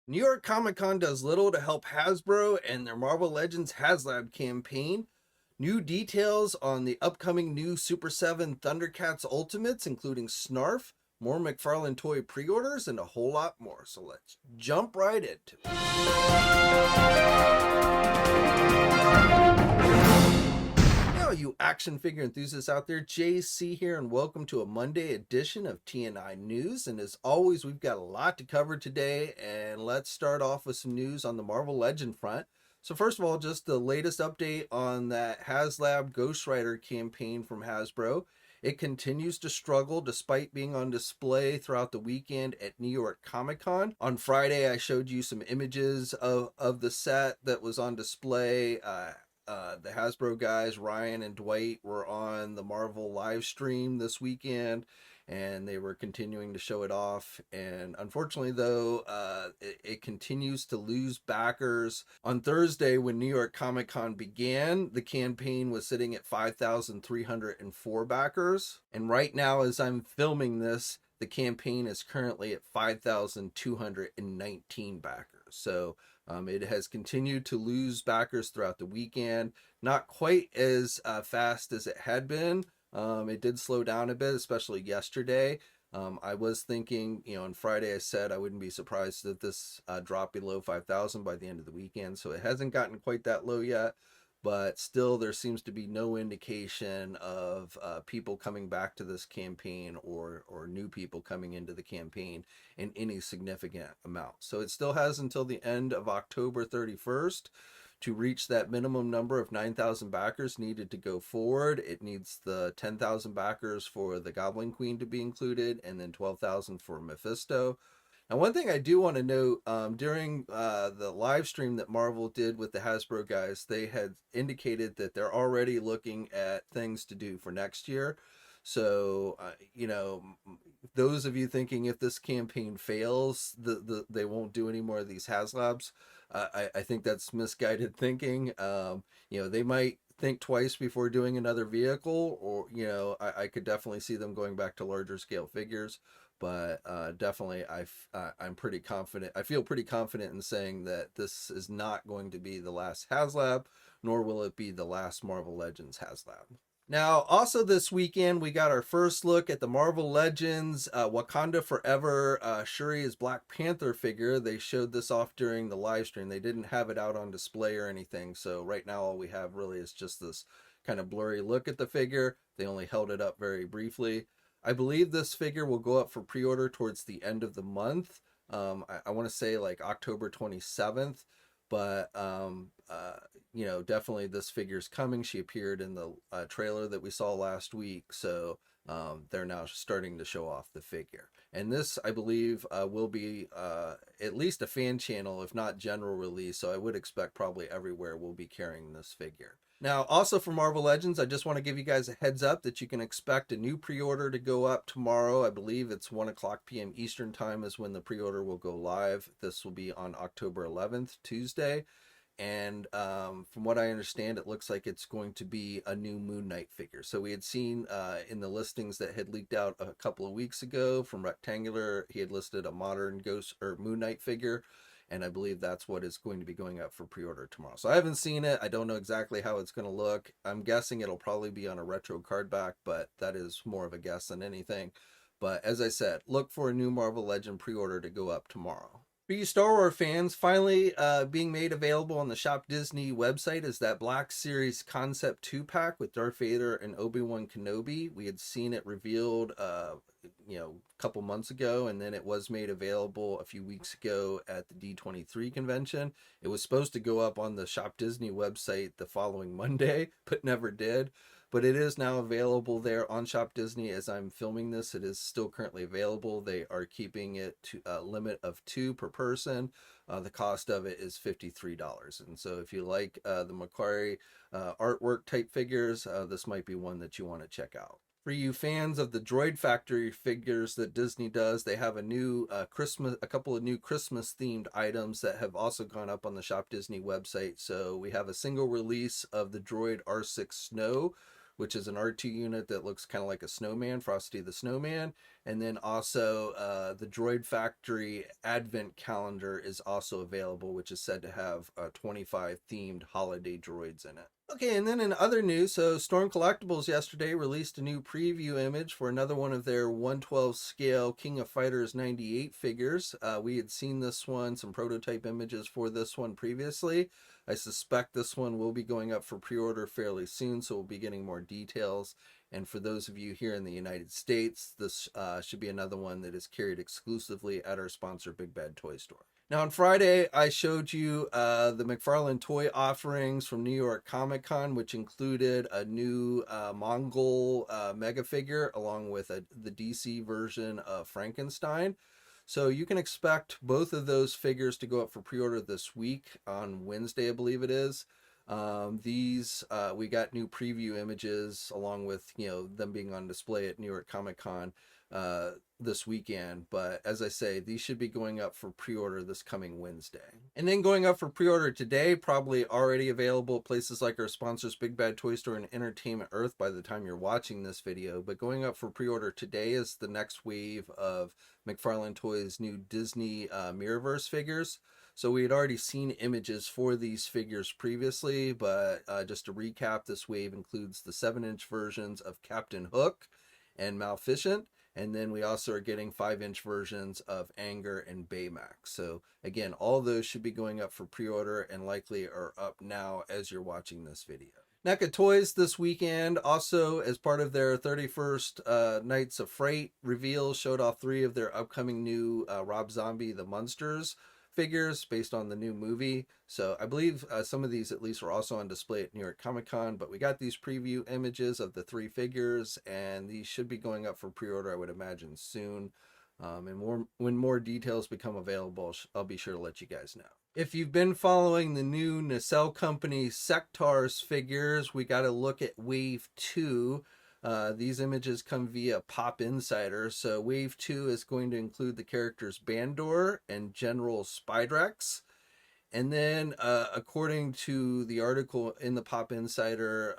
New York Comic Con does little to help Hasbro and their Marvel Legends Haslab campaign. New details on the upcoming new Super 7 ThunderCats Ultimates, including Snarf, more McFarlane toy pre orders, and a whole lot more. So let's jump right into it. You action figure enthusiasts out there, JC here, and welcome to a Monday edition of TNInews. And as always, we've got a lot to cover today, and let's start off with some news on the Marvel Legend front. So first of all, just the latest update on that Haslab Ghost Rider campaign from Hasbro. It continues to struggle despite being on display throughout the weekend at New York Comic Con. On Friday, I showed you some images of the set that was on display. The Hasbro guys, Ryan and Dwight, were on the Marvel live stream this weekend, and they were continuing to show it off. And unfortunately, though, it continues to lose backers. On Thursday, when New York Comic Con began, the campaign was sitting at 5,304 backers. And right now, as I'm filming this, the campaign is currently at 5,219 backers. So it has continued to lose backers throughout the weekend. Not quite as fast as it had been. It did slow down a bit, especially yesterday. I was thinking, on Friday I said I wouldn't be surprised if this dropped below 5,000 by the end of the weekend. So it hasn't gotten quite that low yet. But still, there seems to be no indication of people coming back to this campaign or new people coming into the campaign in any significant amount. So it still has until the end of October 31st to reach that minimum number of 9,000 backers needed to go forward. It needs the 10,000 backers for the Goblin Queen to be included, and then 12,000 for Mephisto. Now, one thing I do want to note, during the live stream that Marvel did with the Hasbro guys, they had indicated that they're already looking at things to do for next year. So, those of you thinking if this campaign fails, they won't do any more of these Haslabs, I think that's misguided thinking. They might think twice before doing another vehicle, or, I could definitely see them going back to larger scale figures. But definitely, I'm pretty confident. I feel pretty confident in saying that this is not going to be the last Haslab, nor will it be the last Marvel Legends Haslab. Now, also this weekend, we got our first look at the Marvel Legends Wakanda Forever Shuri's Black Panther figure. They showed this off during the live stream. They didn't have it out on display or anything. So right now, all we have really is just this kind of blurry look at the figure. They only held it up very briefly. I believe this figure will go up for pre-order towards the end of the month. I want to say like October 27th, but definitely this figure's coming. She appeared in the trailer that we saw last week, so they're now starting to show off the figure. And this, I believe, will be at least a fan channel, if not general release, so I would expect probably everywhere will be carrying this figure. Now, also for Marvel Legends, I just want to give you guys a heads up that you can expect a new pre-order to go up tomorrow. I believe it's 1 o'clock p.m. Eastern time is when the pre-order will go live. This will be on October 11th, Tuesday. And from what I understand, it looks like it's going to be a new Moon Knight figure. So we had seen in the listings that had leaked out a couple of weeks ago from Rectangular, he had listed a modern Ghost or Moon Knight figure. And I believe that's what is going to be going up for pre-order tomorrow. So I haven't seen it. I don't know exactly how it's going to look. I'm guessing it'll probably be on a retro card back, but that is more of a guess than anything. But as I said, look for a new Marvel Legend pre-order to go up tomorrow. For you Star Wars fans, finally being made available on the ShopDisney website is that Black Series Concept 2-pack with Darth Vader and Obi-Wan Kenobi. We had seen it revealed a couple months ago, and then it was made available a few weeks ago at the D23 convention. It was supposed to go up on the ShopDisney website the following Monday, but never did. But it is now available there on ShopDisney as I'm filming this. It is still currently available. They are keeping it to a limit of 2 per person. The cost of it is $53. And so if you like the Macquarie artwork type figures, this might be one that you want to check out. For you fans of the Droid Factory figures that Disney does, they have a couple of new Christmas themed items that have also gone up on the ShopDisney website. So we have a single release of the Droid R6 Snow which is an R2 unit that looks kind of like a snowman, Frosty the Snowman. And then also the Droid Factory Advent Calendar is also available, which is said to have 25 themed holiday droids in it. Okay, and then in other news, so Storm Collectibles yesterday released a new preview image for another one of their 1/12 scale King of Fighters 98 figures. We had seen this one, some prototype images for this one previously. I suspect this one will be going up for pre-order fairly soon, so we'll be getting more details. And for those of you here in the United States, this should be another one that is carried exclusively at our sponsor, Big Bad Toy Store. Now on Friday, I showed you the McFarlane toy offerings from New York Comic Con, which included a new Mongol mega figure along with the DC version of Frankenstein. So you can expect both of those figures to go up for pre-order this week on Wednesday, I believe it is. We got new preview images along with, them being on display at New York Comic Con this weekend. But as I say, these should be going up for pre-order this coming Wednesday. And then going up for pre-order today, probably already available at places like our sponsors Big Bad Toy Store and Entertainment Earth by the time you're watching this video. But going up for pre-order today is the next wave of McFarlane Toys' new Disney Mirrorverse figures. So we had already seen images for these figures previously, but just to recap, this wave includes the 7-inch versions of Captain Hook and Maleficent, and then we also are getting 5-inch versions of Anger and Baymax. So again, all those should be going up for pre-order and likely are up now as you're watching this video. NECA Toys this weekend, also as part of their 31st Nights of Fright reveal, showed off 3 of their upcoming new Rob Zombie The Munsters figures based on the new movie. So I believe some of these at least were also on display at New York Comic Con, but we got these preview images of the 3 figures, and these should be going up for pre-order, I would imagine, soon. And when more details become available, I'll be sure to let you guys know. If you've been following the new Nacelle company Sectaurs figures, we got to look at Wave 2. These images come via Pop Insider. So Wave 2 is going to include the characters Bandor and General Spydrex. And then, according to the article in the Pop Insider,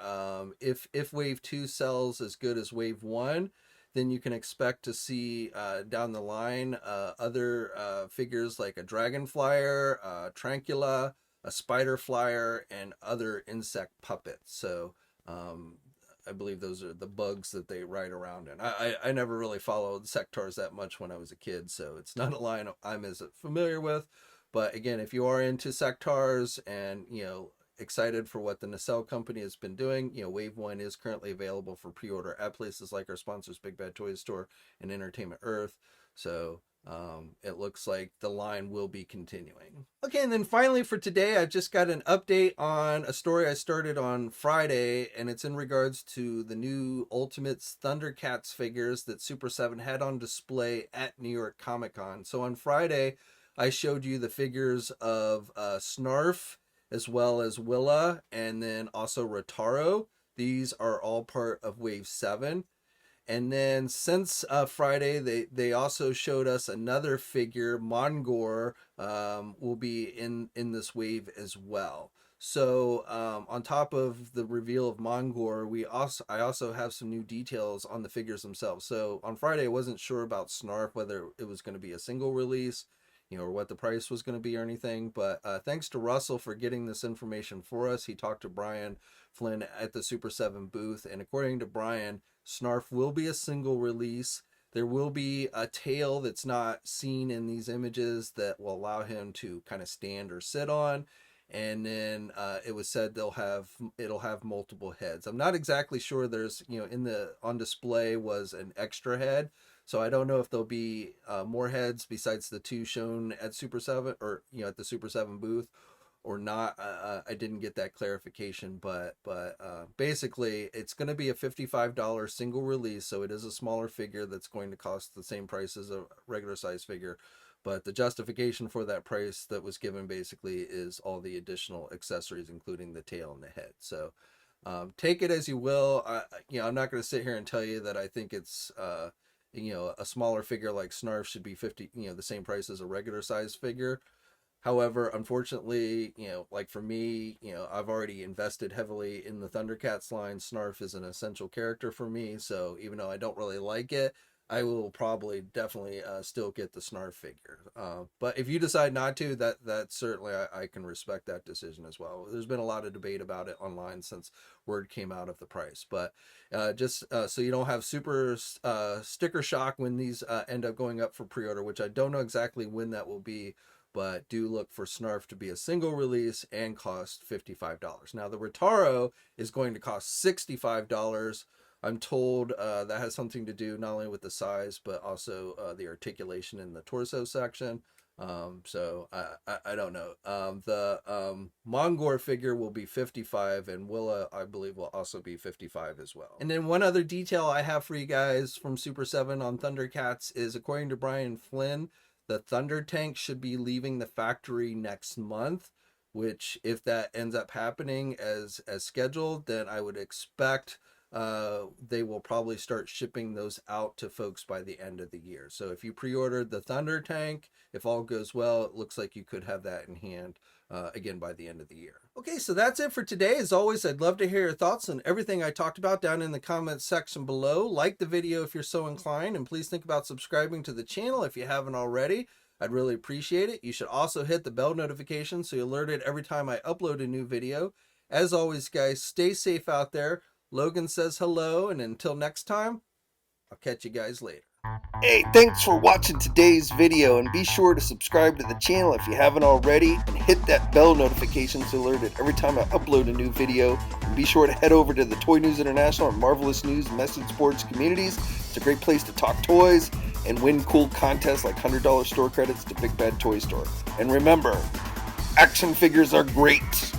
if Wave 2 sells as good as Wave 1, then you can expect to see down the line other figures like a Dragon Flyer, Trancula, a Spider Flyer, and other insect puppets. So I believe those are the bugs that they ride around in. I never really followed Sectaurs that much when I was a kid, so it's not a line I'm as familiar with. But again, if you are into Sectaurs and, excited for what the Nacelle company has been doing, Wave 1 is currently available for pre-order at places like our sponsors Big Bad Toy Store and Entertainment Earth. So it looks like the line will be continuing. Okay, and then finally for today, I just got an update on a story I started on Friday, and it's in regards to the new Ultimates ThunderCats figures that Super7 had on display at New York Comic Con. So on Friday, I showed you the figures of Snarf, as well as Willa, and then also Rotaro. These are all part of Wave 7. And then since Friday, they also showed us another figure, Mongor, will be in this wave as well. So on top of the reveal of Mongor, I also have some new details on the figures themselves. So on Friday, I wasn't sure about Snarf, whether it was going to be a single release, or what the price was going to be or anything. But thanks to Russell for getting this information for us. He talked to Brian Flynn at the Super7 booth, and according to Brian, Snarf will be a single release. There will be a tail that's not seen in these images that will allow him to kind of stand or sit on. And then it was said it'll have multiple heads. I'm not exactly sure. There's, on display was an extra head. So I don't know if there'll be more heads besides the 2 shown at Super7 or, at the Super7 booth or not. I didn't get that clarification, but basically it's going to be a $55 single release. So it is a smaller figure that's going to cost the same price as a regular size figure. But the justification for that price that was given basically is all the additional accessories, including the tail and the head. So take it as you will. I'm not going to sit here and tell you that I think it's, a smaller figure like Snarf should be the same price as a regular size figure. However, unfortunately, like for me, I've already invested heavily in the ThunderCats line. Snarf is an essential character for me, so even though I don't really like it, I will probably definitely still get the Snarf figure. But if you decide not to, that certainly I can respect that decision as well. There's been a lot of debate about it online since word came out of the price. But just so you don't have super sticker shock when these end up going up for pre-order, which I don't know exactly when that will be. But do look for Snarf to be a single release and cost $55. Now, the Ritaro is going to cost $65. I'm told that has something to do not only with the size, but also the articulation in the torso section. So I don't know. The Mongor figure will be 55, and Willa, I believe, will also be 55 as well. And then one other detail I have for you guys from Super 7 on ThunderCats is, according to Brian Flynn, the Thundertank should be leaving the factory next month, which if that ends up happening as scheduled, then I would expect they will probably start shipping those out to folks by the end of the year. So if you pre-ordered the Thundertank, if all goes well, it looks like you could have that in hand again by the end of the year. Okay, so that's it for today. As always, I'd love to hear your thoughts on everything I talked about down in the comments section below. Like the video if you're so inclined, and please think about subscribing to the channel if you haven't already. I'd really appreciate it. You should also hit the bell notification so you're alerted every time I upload a new video. As always, guys, stay safe out there. Logan says hello, and until next time, I'll catch you guys later. Hey, thanks for watching today's video, and be sure to subscribe to the channel if you haven't already, and hit that bell notification so you're alerted every time I upload a new video. And be sure to head over to the Toy News International and Marvelous News message boards communities. It's a great place to talk toys and win cool contests like $100 store credits to Big Bad Toy Store. And remember, action figures are great.